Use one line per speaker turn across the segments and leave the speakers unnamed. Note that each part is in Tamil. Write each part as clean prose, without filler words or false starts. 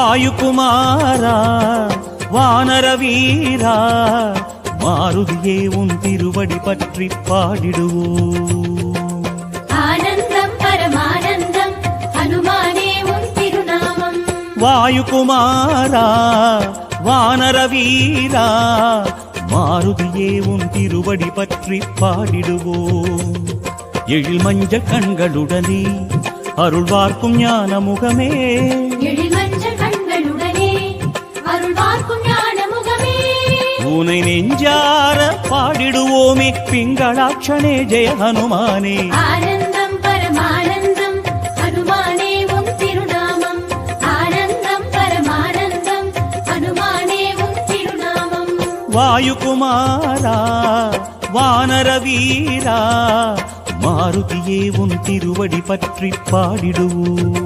வாயுகுமாரா வானர வீரா மாருதியே உன் திருவடி பற்றி பாடிடுவோம்.
ஆனந்தம் பரமானந்தம் ஹனுமானே உன் திருநாமம்.
வாயுகுமாரா வானர வீரா மாருதியே உன் திருவடி பற்றி பாடிடுவோம். எழில் மஞ்சள் கண்களுடனே அருள்வார்க்கும் ஞான முகமே,
எழில் மஞ்சள் கண்களுடனே அருள்வார்க்கும் ஞான முகமே,
உனை நெஞ்சார பாடிடுவோமே பிங்களாட்சனே ஜெய ஹனுமானே.
ஆனந்தம் பரமானந்தம் ஹனுமானே உன் திருநாமம். ஆனந்தம் பரமானந்தம் ஹனுமானே உன் திருநாமம்.
வாயுகுமாரா வானர வீரா மாருதியே உன் திருவடி பற்றி பாடிடுவோம்.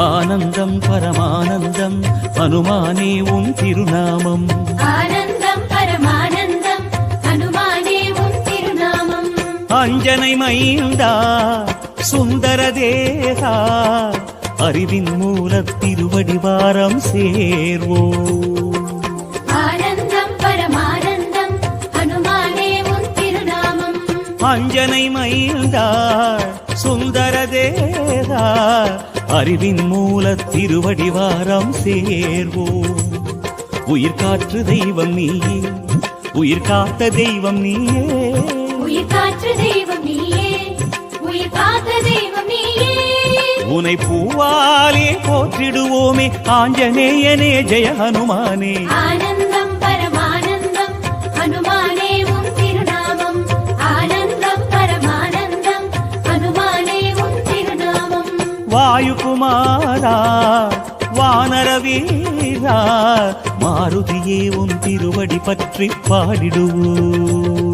ஆனந்தம் பரமானந்தம் ஹனுமானே உன் திருநாமம்.
ஆனந்தம் பரமானந்தம் ஹனுமானே உன் திருநாமம்.
அஞ்சனை மைந்தா சுந்தர தேகா அறிவின் மூல திருவடி வாரம் சேர்வோம்.
ஆனந்தம் பரமானந்தம் ஹனுமானே உன் திருநாமம்.
அஞ்சனை மைந்தா சுந்தர தேகா அறிவின் மூல திருவடி வாரம் சேர்வோம். உயிர் காற்று தெய்வம் நீயே, உயிர் காத்த தெய்வம் நீயே,
உயிர் காற்று தெய்வம் நீயே, உயிர் காத்த தெய்வம் நீயே.
உனை பூவாலே போற்றிடுவோமே ஆஞ்சநேயனே ஜெய ஹனுமானே.
ஆனந்தம் பரமானந்தம் ஹனுமானே உன் திருநாமம். ஆனந்தம் பரமானந்தம் ஹனுமானே உன் திருநாமம்.
வாயுகுமாரா வானர வீரா மாருதியே உன் திருவடி பற்றி பாடிடுவோம்.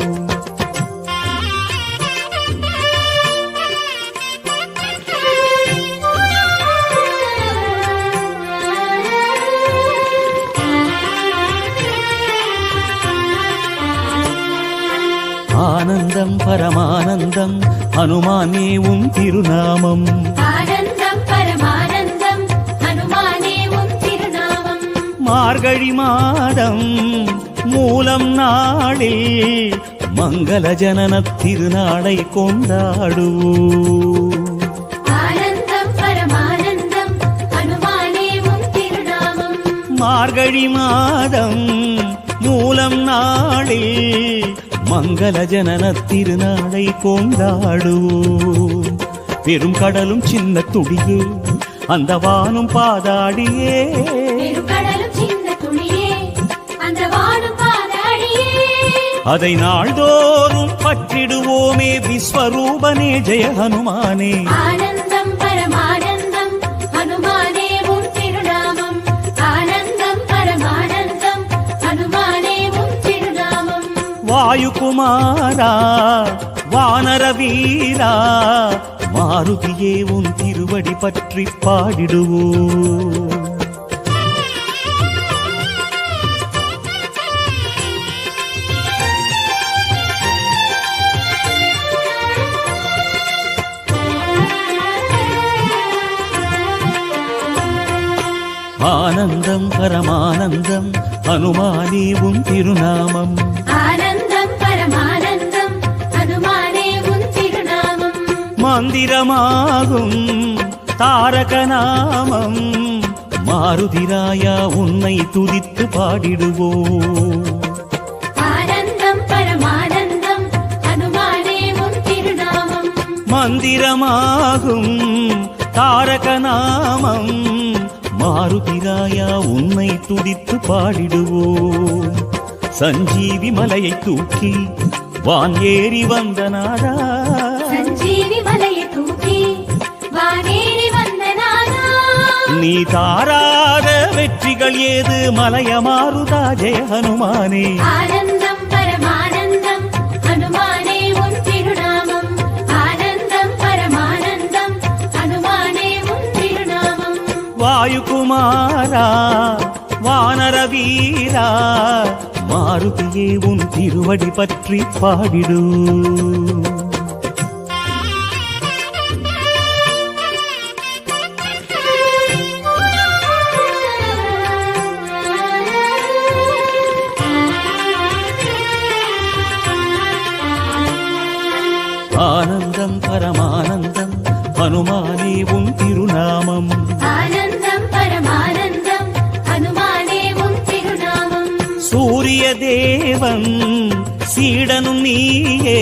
ஆனந்தம் பரமானந்தம் ஹனுமானே உன் திருநாமம்.
ஆனந்தம் பரமானந்தம் ஹனுமானே உன் திருநாமம்.
மார்கழி மாதம் மூலம் நாளில் மங்கள ஜனன திருநாளை கொண்டாடுவோம்.
ஆனந்தம் பரமானந்தம் ஹனுமானே உன் திருநாமம்.
மார்கழி மாதம் மூலம் நாளில் மங்கள ஜனன திருநாளை கொண்டாடுவோம். பெரும் கடலும் சின்ன துடியே அந்த வானும் பாதாடியே,
பெருங்கடலும் சின்ன துளியே அந்த வானும் பாதாடியே.
அதை நாள்தோறும் பற்றிடுவோமே விஸ்வரூபனே ஜெய ஹனுமானே.
ஆனந்தம் பரமானந்தம் ஹனுமானே உன் திருநாமம். ஆனந்தம் பரமானந்தம் ஹனுமானே உன் திருநாமம்.
வாயுகுமாரா வானர வீரா மாருதியே உன் திருவடி பற்றி பாடிடுவோம். ஆனந்தம் பரமானந்தம் ஹனுமானே உன் திருநாமம்.
ஆனந்தம் பரமானந்தம் ஹனுமானே உன் திருநாமம்.
மந்திரமாகும் தாரக நாமம் மாருதிராயா உன்னை துதித்து பாடிடுவோம்.
ஆனந்தம் பரமானந்தம் ஹனுமானே உன் திருநாமம்.
மந்திரமாகும் தாரக நாமம் மாருதிராயா உன்னை துதித்து பாடிடுவோம். சஞ்சீவி மலையை தூக்கி வான் ஏறி வந்த நாதா,
சஞ்சீவி மலையை தூக்கி வானேறி வந்த நாதா.
நீ தாராத வெற்றிகள் ஏது மலைய மாருதா ஜெய ஹனுமானே.
ஆனந்தம் பரமானந்தம் ஹனுமானே உன் திருநாமம். ஆனந்தம் பரமானந்தம் ஹனுமானே உன் திருநாமம்.
வாயுகுமாரா வீரா மாருதியே உன் திருவடி பற்றி பாடிடு. ஆனந்தம் பரமானந்தம் ஹனுமானே உன் திருநாமம்.
ஆனந்தம் பரமானந்தம் ஹனுமானே உன் திருநாமம்.
சூரிய தேவன் சீடனும் நீயே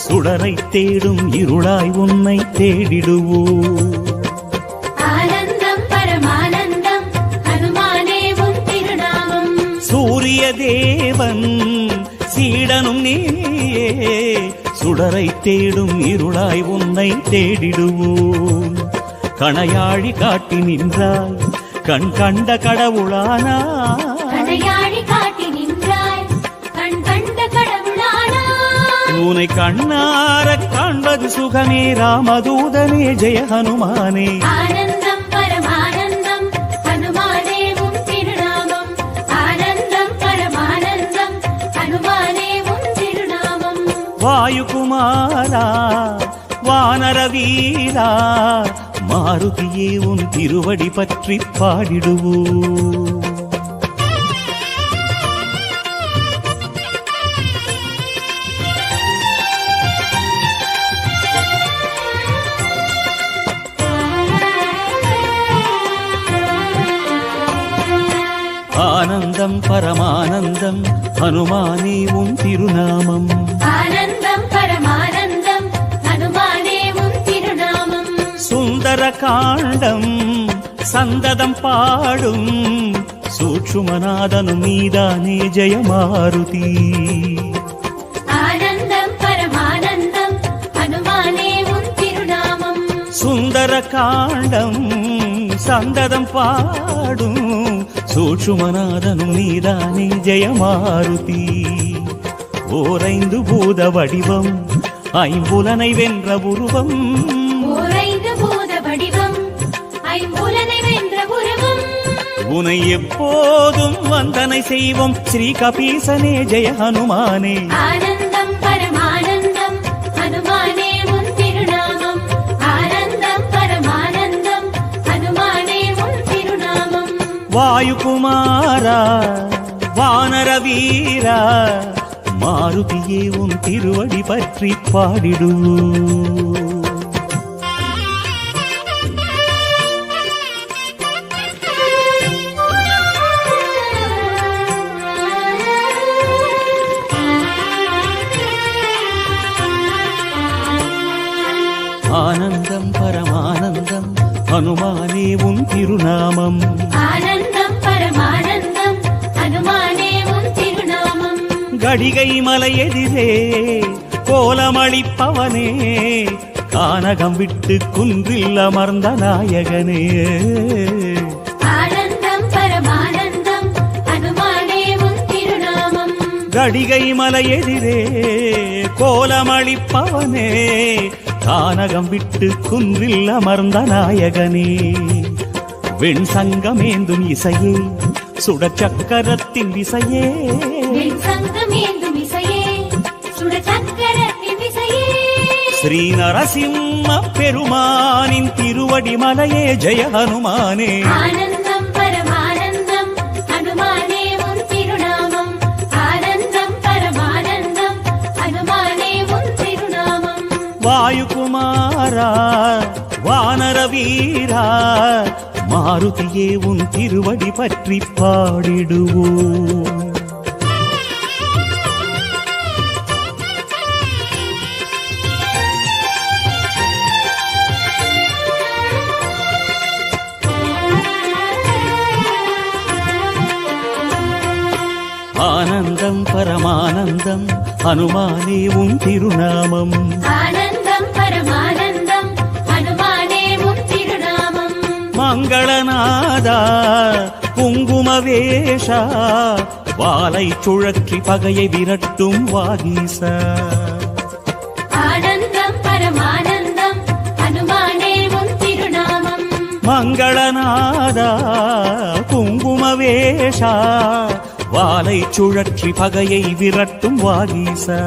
சுடரை தேடும் இருளாய் உன்னை தேடிடுவோ.
ஆனந்தம் பரமானந்தம் ஹனுமானே உன் திருநாமம்.
சூரிய தேவன் சீடனும் நீயே சுடரை தேடும் இருளாய் உன்னை தேடிடுவோம். கணையாழி காட்டி நின்றாய் கண் கண்ட கடவுளானாய்.
கணையாழி காட்டி நின்றாய் கண் கண்ட கடவுளானாய்.
உனை கண்ணார காண்பது சுகமே ராமதூதனே ஜெய ஹனுமானே.
ஆனந்தம் பரமானந்தம் ஹனுமானே உன் திருநாமம். ஆனந்தம் பரமானந்தம் ஹனுமானே உன் திருநாமம்.
வாயுகுமாரா வானர வீரா மாருதியே உன் திருவடி பற்றி பாடிடுவோ. ஆனந்தம் பரமானந்தம் ஹனுமானே உன் திருநாமம்.
ஆனந்தம் பரமானந்தம் ஹனுமானே உன் திருநாமம்.
சுந்தர காண்டம் சந்ததம் பாடும் சூட்சுமநாதனும் நீதானே ஜெயமாருதி.
ஆனந்தம் பரமானந்தம் ஹனுமானே உன் திருநாமம்.
சுந்தர காண்டம் சந்ததம் பாடும் சூட்சுமநாதனும் நீதானே ஜெயமாருதி. ஓரைந்து பூத வடிவம் ஐம்புலனை வென்ற உருவம்.
ஓரைந்து பூத வடிவம் ஐம்புலனை வென்ற உருவம்.
உனை எப்போதும் வந்தனை செய்வோம் ஸ்ரீ கபீசனே ஜெய ஹனுமானே.
ஆனந்தம் பரமானந்தம் ஹனுமானே உன் திருநாமம். ஆனந்தம் பரமானந்தம் ஹனுமானே உன் திருநாமம்.
வாயுகுமாரா வானர வீரா மாருதியே உன் திருவடி பற்றி பாடிடு. ஆனந்தம் பரமானந்தம் ஹனுமானே உன் திருநாமம்.
ஆனந்தம் பரமானந்தம் ஹனுமானே உன் திருநாமம்.
கடிகை மலை எதிரே கோலமளிப்பவனே கானகம் விட்டு குன்றில் அமர்ந்த நாயகனே.
ஆனந்தம் பரமானந்தம் ஹனுமானே உன் திருநாமம்.
கடிகை மலை எதிரே கோலமளிப்பவனே கானகம் விட்டு குன்றில் அமர்ந்த நாயகனே. வெண் சங்கமேந்தும் இசையே சுட சக்கரத்தின் விசையே.
வெண் சங்கமேந்தும் இசையே சுட சக்கரத்தின் விசையே.
ஸ்ரீ நரசிம்ம பெருமானின் திருவடி மலையே ஜெய ஹனுமானே.
ஆனந்தம் பரமானந்தம் ஹனுமானே உன் திருநாமம். ஆனந்தம் பரமானந்தம் ஹனுமானே உன் திருநாமம்.
வாயுகுமாரா வானர வீரா மாருதியே உன் திருவடி பற்றி பாடிடுவோம். ஆனந்தம் பரமானந்தம் ஹனுமானே உன் திருநாமம்.
ஆனந்தம் பரமானந்தம் ஹனுமானே உன் திருநாமம்.
மங்களநாதா குங்குமவேஷா வாளை சுழற்றி பகையை விரட்டும் வாகீசா.
ஆனந்தம் பரமானந்தம் ஹனுமானே உன் திருநாமம்.
மங்களநாதா குங்குமவேஷா வாலை சுழற்றி பகையை விரட்டும் வாகீசா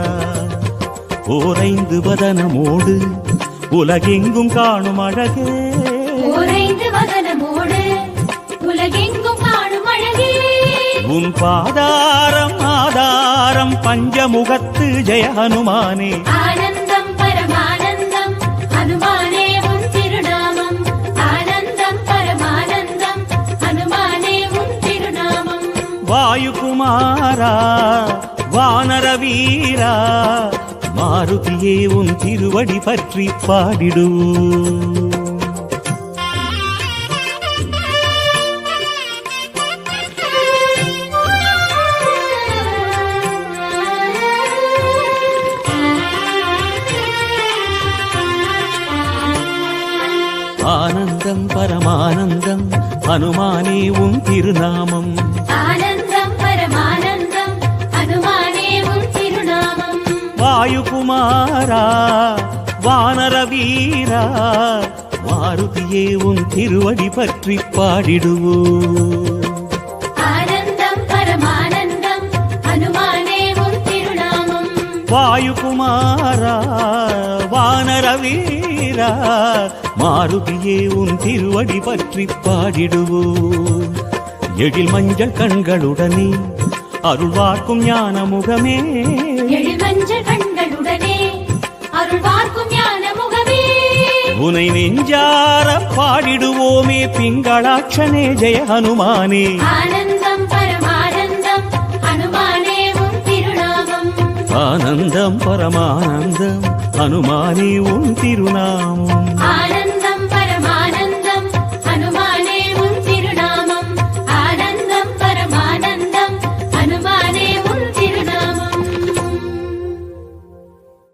ஓரைந்து வதனமோடு உலகெங்கும் காணும் அழகே
ஓரைந்து வதனமோடு உலகெங்கும் காணும் அழகே
உன் பாதாரம் ஆதாரம் பஞ்சமுகத்து ஜெய ஹனுமானே
ஆனந்தம் பரமானந்தம் ஹனுமானே உன் திருநாமம் ஆனந்தம் பரமானந்தம் ஹனுமானே உன் திருநாமம்
வாயுகுமாரா வானர வீரா மாருதியே உன் திருவடி பற்றி பாடிடு ஆனந்தம் பரமானந்தம் ஹனுமானே உன் திருநாமம்
ஆனந்தம் பரமானந்தம் ஹனுமானே உன் திருநாமம்
வாயுகுமாரா வானர வீரா மாருதியே உன் திருவடி பற்றி பாடிடுவோ
ஆனந்தம் பரமானந்தம் ஹனுமானே உன் திருநாமம்
வாயுகுமாரா வானர வீரா மாருதியே உன் திருவடி பற்றி பாடிடுவோ எழில் மஞ்சள் கண்களுடனே அருள்வார்க்கும் ஞான முகமே
எழில்மஞ்சள் கண்களுடனே அருள் பார்க்கும் ஞான முகமே
உனை நெஞ்சார பாடிடுவோமே பிங்களாட்சனே ஜெய ஹனுமானே
ஆனந்தம் பரமானந்தம் ஹனுமானே உன் திருநாமம்
ஆனந்தம் பரமானந்தம் ஹனுமானே உன் திருநாமம்